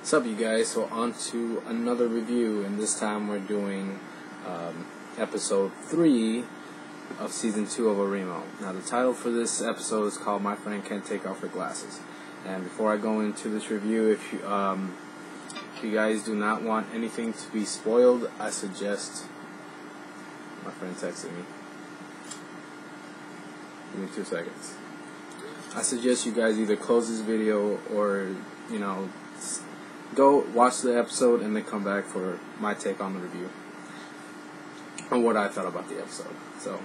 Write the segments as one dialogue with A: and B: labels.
A: What's up, you guys? So on to another review, and this time we're doing episode 3 of season 2 of Oreimo. Now the title for this episode is called "My Friend Can't Take Off Her Glasses." And before I go into this review, if you guys do not want anything to be spoiled, I suggest... My friend texted me. Give me 2 seconds. I suggest you guys either close this video or, go watch the episode and then come back for my take on the review and what I thought about the episode. So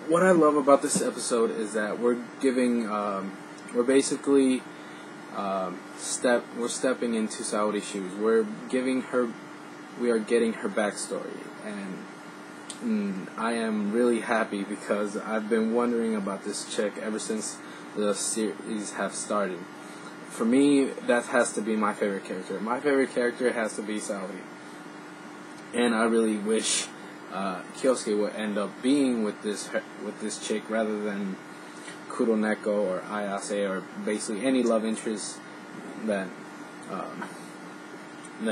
A: what I love about this episode is that we're basically stepping into Saori's shoes. We are getting her backstory, and I am really happy because I've been wondering about this chick ever since the series have started. For me, that has to be my favorite character. My favorite character has to be Saori. And I really wish Kyosuke would end up being with this chick rather than Kuroneko or Ayase or basically any love interest that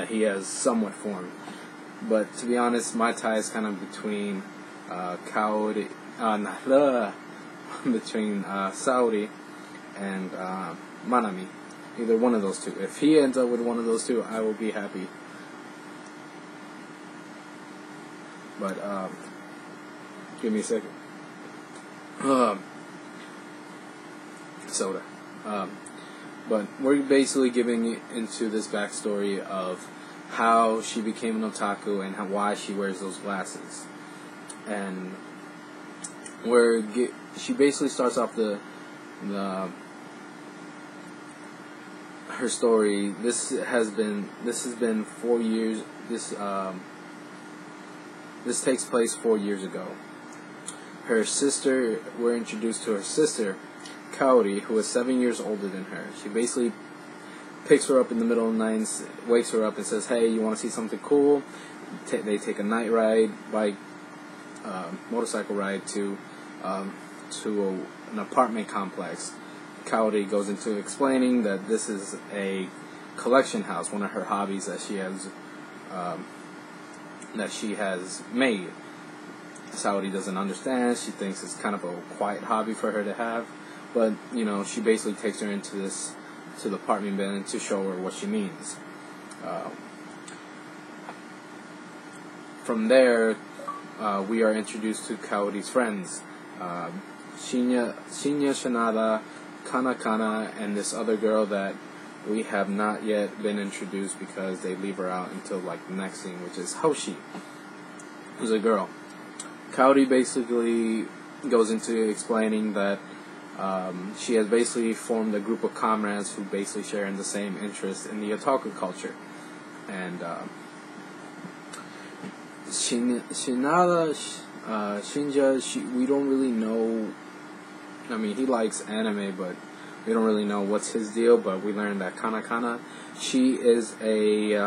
A: he has somewhat formed. But to be honest, my tie is kind of between Saori and Manami. Either one of those two. If he ends up with one of those two, I will be happy. But give me a second. Soda. But we're basically giving into this backstory of how she became an otaku and why she wears those glasses. And she basically starts off her story. This has been 4 years. This takes place 4 years ago. We're introduced to her sister, Kaori, who is 7 years older than her. She basically picks her up in the middle of the night, wakes her up and says, "Hey, you want to see something cool?" They take a night ride, motorcycle ride to an apartment complex. Kaori goes into explaining that this is a collection house, one of her hobbies that she has made. Saori doesn't understand. She thinks it's kind of a quiet hobby for her to have, but she basically takes her to the apartment building to show her what she means. From there, we are introduced to Kaori's friends, Shinya Shinada, Kana, and this other girl that we have not yet been introduced because they leave her out until the next scene, which is Hoshi, who's a girl. Kaori basically goes into explaining that she has basically formed a group of comrades who basically share in the same interest in the otaku culture. And Shinja, we don't really know. I mean, he likes anime, but we don't really know what's his deal. But we learned that Kana, she's a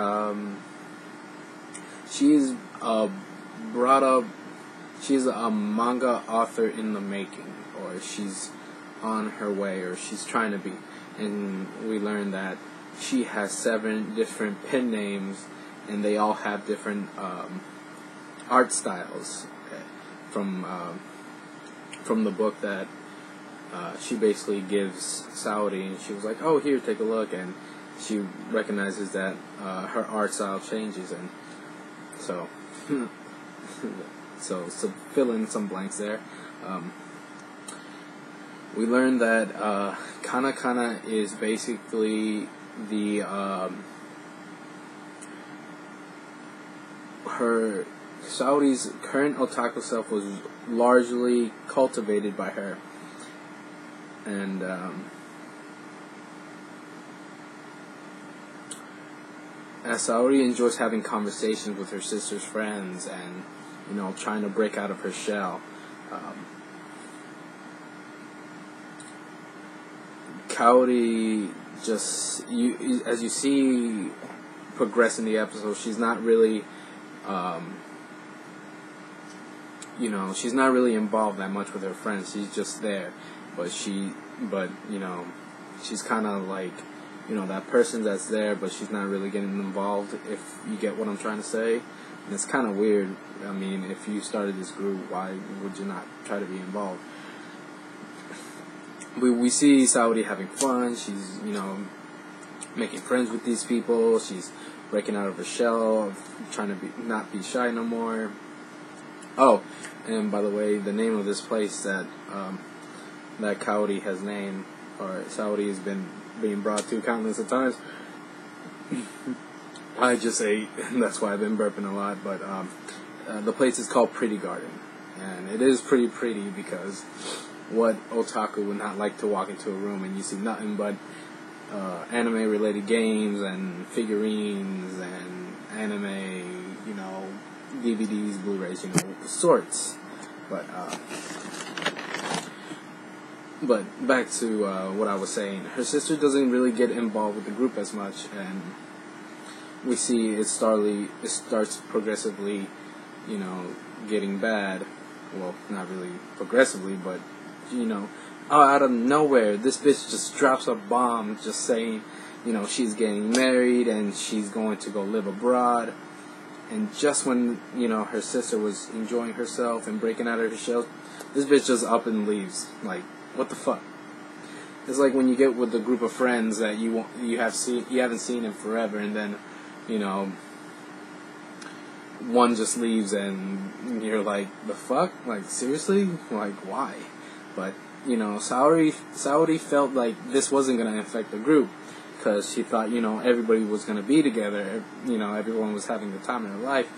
A: manga author in the making, or she's on her way, or she's trying to be. And we learned that she has 7 different pen names, and they all have different art styles from the book that she basically gives Saori, and she was like, "Oh, here, take a look," and she recognizes that her art style changes, and so fill in some blanks there. We learned that Kana is basically Saori's current otaku self was largely cultivated by her. And as Saori enjoys having conversations with her sister's friends and trying to break out of her shell, Kaori as you see progress in the episode, she's not really she's not really involved that much with her friends. She's just there, but she's kind of that person that's there, but she's not really getting involved, if you get what I'm trying to say. And it's kind of weird. I mean, if you started this group, why would you not try to be involved? We see Saudi having fun. She's, making friends with these people. She's breaking out of her shell, trying to not be shy no more. Oh, and by the way, the name of this place that Saudi has named, or Saudi has been being brought to countless of times. I just ate, and that's why I've been burping a lot. But the place is called Pretty Garden, and it is pretty because what otaku would not like to walk into a room and you see nothing but anime-related games and figurines and anime, DVDs, Blu-rays, sorts. But back to what I was saying. Her sister doesn't really get involved with the group as much, and we see it starts progressively, getting bad. Well, not really progressively, but, out of nowhere, this bitch just drops a bomb just saying, she's getting married and she's going to go live abroad. And just when, her sister was enjoying herself and breaking out of her shell, this bitch just up and leaves. Like, what the fuck? It's like when you get with a group of friends that you haven't seen in forever, and then, one just leaves and you're like, the fuck? Like, seriously? Like, why? But, Saudi felt like this wasn't going to affect the group, because she thought, everybody was going to be together, everyone was having the time of their life.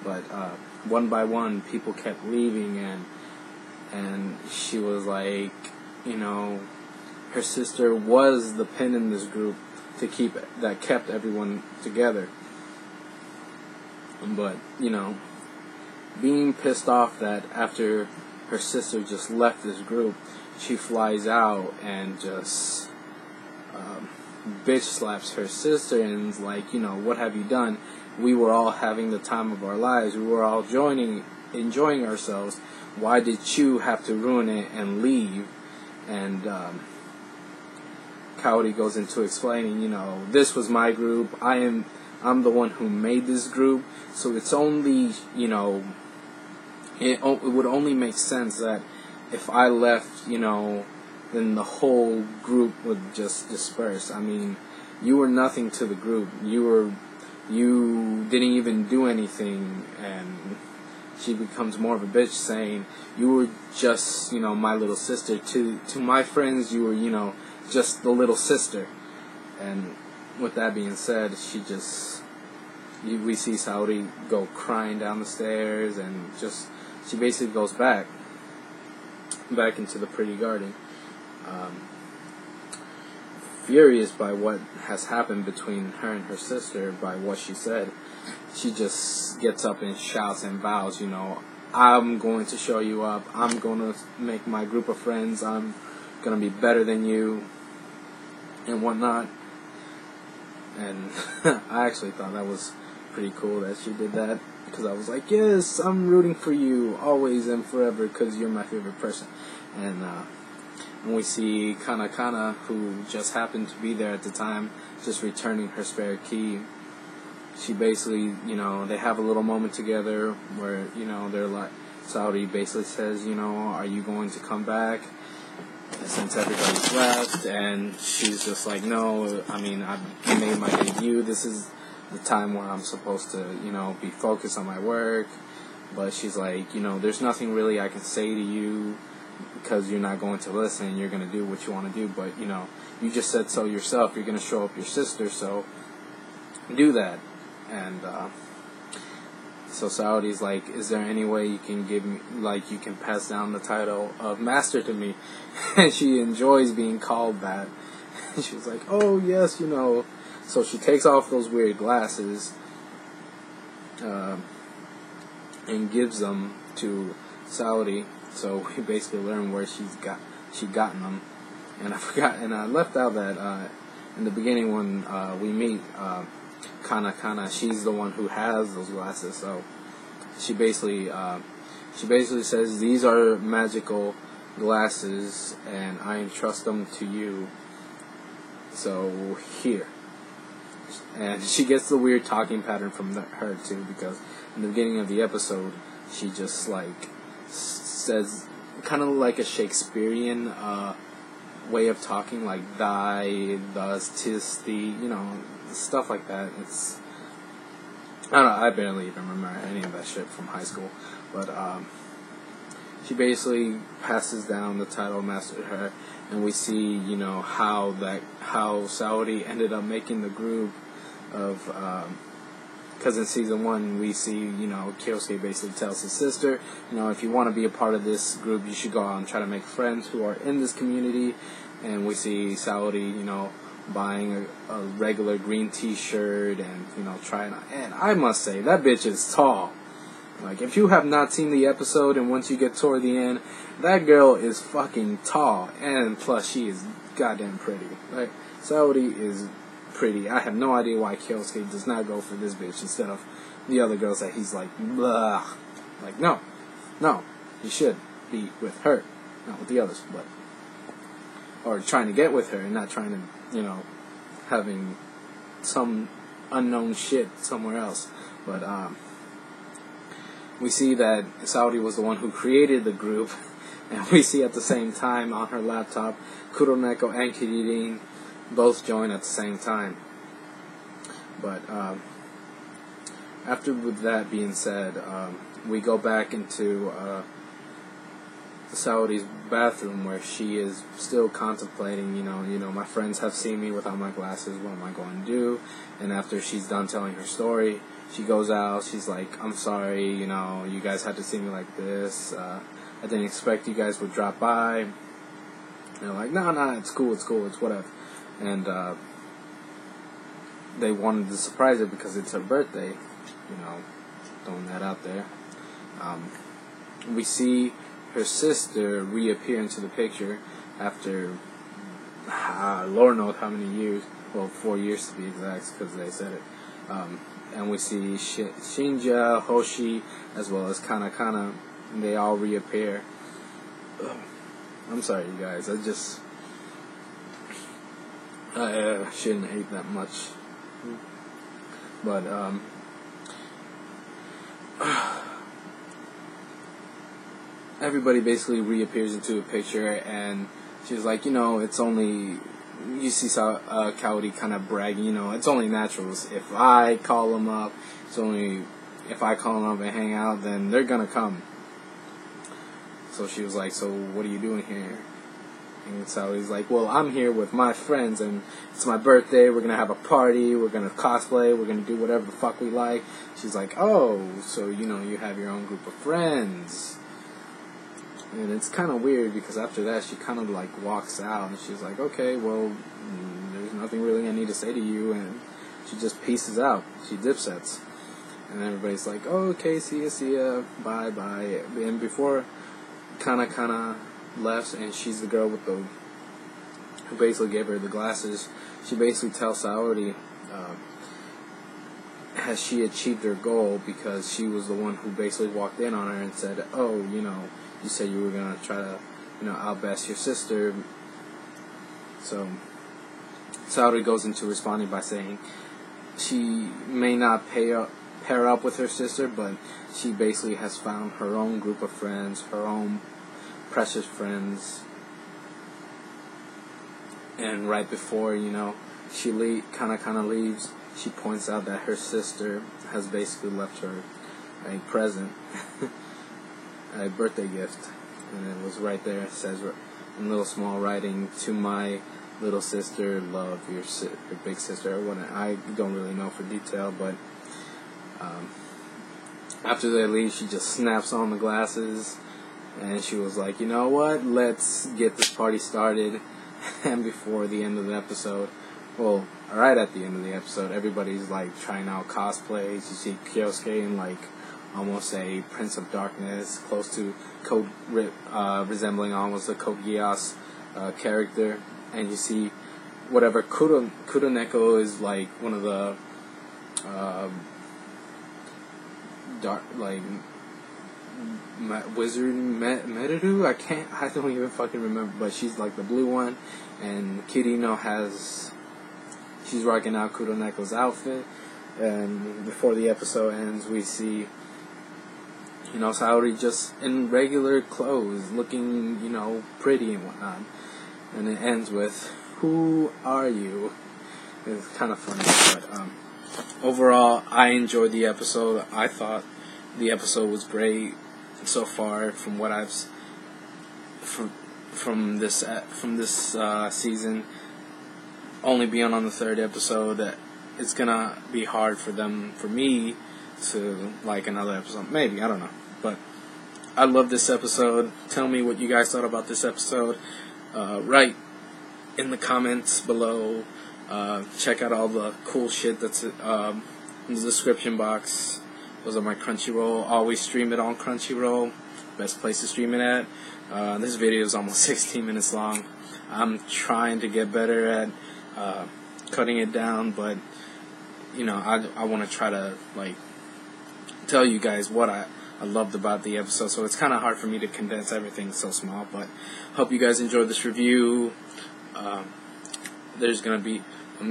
A: But one by one, people kept leaving, and she was like, her sister was the pin in this group that kept everyone together. But, being pissed off that after her sister just left this group, she flies out and just bitch slaps her sister and is like, what have you done? We were all having the time of our lives. We were all enjoying ourselves. Why did you have to ruin it and leave? And Cowdy goes into explaining, this was my group. I'm the one who made this group. So it's only, it would only make sense that if I left, then the whole group would just disperse. I mean, you were nothing to the group. You didn't even do anything, and she becomes more of a bitch, saying, you were just, my little sister. To my friends, you were, just the little sister. And with that being said, we see Saudi go crying down the stairs, and she basically goes back into the Pretty Garden. Furious by what has happened between her and her sister, by what she said, she just gets up and shouts and vows, I'm going to show you up. I'm going to make my group of friends. I'm going to be better than you and whatnot. And I actually thought that was pretty cool that she did that, because I was like, yes, I'm rooting for you always and forever, because you're my favorite person. And we see Kana, who just happened to be there at the time, just returning her spare key. She basically, they have a little moment together where, they're like, Saudi basically says, are you going to come back since everybody's left? And she's just like, no, I mean, I made my debut. This is the time where I'm supposed to, be focused on my work. But she's like, there's nothing really I can say to you, because you're not going to listen. You're going to do what you want to do. But, you just said so yourself. You're going to show up your sister, so do that. And so Saudi's like, is there any way you can give me, you can pass down the title of master to me? And she enjoys being called that. And she was like, oh, yes, So she takes off those weird glasses and gives them to Saudi. So we basically learn where she'd gotten them. And I forgot, and I left out that in the beginning when we meet Kana, she's the one who has those glasses. So she basically says, these are magical glasses, and I entrust them to you. So here. And she gets the weird talking pattern from her too, because in the beginning of the episode, she just like says kind of like a Shakespearean way of talking, like thy, thus, tis, thee, stuff like that. I don't know, I barely even remember any of that shit from high school, but she basically passes down the title master to her, and we see, how Saori ended up making the group of, because in season 1 we see, Kyosuke basically tells his sister, if you want to be a part of this group, you should go out and try to make friends who are in this community. And we see Saori, buying a regular green t-shirt and, trying, and I must say, that bitch is tall. Like, if you have not seen the episode, and once you get toward the end, that girl is fucking tall, and plus she is goddamn pretty. Like, Saori is pretty. I have no idea why Kyosuke does not go for this bitch instead of the other girls that he's like, blah. Like, no, you should be with her, not with the others, but, or trying to get with her, and not trying to, having some unknown shit somewhere else. But, we see that Saori was the one who created the group, and we see at the same time on her laptop, Kuroneko and Kiririn both join at the same time. But after with that being said, we go back into Saori's bathroom where she is still contemplating, my friends have seen me without my glasses, what am I going to do? And after she's done telling her story, she goes out, she's like, I'm sorry, you guys had to see me like this, I didn't expect you guys would drop by. And they're like, no, it's cool, it's whatever. And they wanted to surprise her because it's her birthday, throwing that out there. We see her sister reappear into the picture after Lord knows how many years, 4 years to be exact, because they said it. And we see Shinja, Hoshi, as well as Kana, and they all reappear. I'm sorry, you guys, I shouldn't eat that much. But, everybody basically reappears into a picture, and she's like, it's only, you see Kaori kind of bragging, it's only naturals. If I call them up, if I call them up and hang out, then they're gonna come. So she was like, so what are you doing here? And Saori's like, well, I'm here with my friends, and it's my birthday, we're gonna have a party, we're gonna cosplay, we're gonna do whatever the fuck we like. She's like, oh, so, you have your own group of friends. And it's kind of weird, because after that, she kind of, walks out, and she's like, okay, well, there's nothing really I need to say to you, and she just pieces out. She dipsets. And everybody's like, oh, okay, see ya, bye. And before Kana left, and she's the girl with who basically gave her the glasses, she basically tells Saori, has she achieved her goal, because she was the one who basically walked in on her and said, oh, you said you were going to try to, outbest your sister. So, Saori goes into responding by saying she may not pair up with her sister, but she basically has found her own group of friends, her own precious friends. And right before, she kind of leaves, she points out that her sister has basically left her a present. A birthday gift, and it was right there. It says in little small writing, to my little sister, love your big sister. I don't really know for detail, but after they leave, she just snaps on the glasses, and she was like, you know what, let's get this party started. And before the end of the episode, well, right at the end of the episode, everybody's trying out cosplays. You see Kyosuke in almost a Prince of Darkness, close to resembling almost a Code Geass character, and you see whatever Kuroneko is one of the dark wizard Merudu. I don't even fucking remember, but she's the blue one, and Kirino has she's rocking out Kuroneko's outfit, and before the episode ends, we see, Saori just in regular clothes, looking, pretty and whatnot. And it ends with, "Who are you?" It's kind of funny, but overall, I enjoyed the episode. I thought the episode was great so far from what I've from this season. Only being on the third episode, that it's gonna be hard for me to like another episode. Maybe, I don't know. But I love this episode. Tell me what you guys thought about this episode. Write in the comments below. Check out all the cool shit that's in the description box. Those are my Crunchyroll. Always stream it on Crunchyroll. Best place to stream it at. This video is almost 16 minutes long. I'm trying to get better at cutting it down, but I want to try to tell you guys what I loved about the episode, so it's kind of hard for me to condense everything so small, but hope you guys enjoyed this review. I'm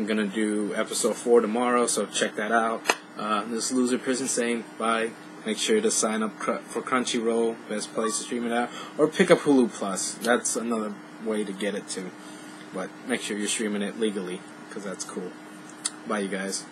A: gonna do episode 4 tomorrow, so check that out. This loser person saying bye. Make sure to sign up for Crunchyroll, best place to stream it out, or pick up Hulu Plus. That's another way to get it too, but make sure you're streaming it legally, because that's cool. Bye, you guys.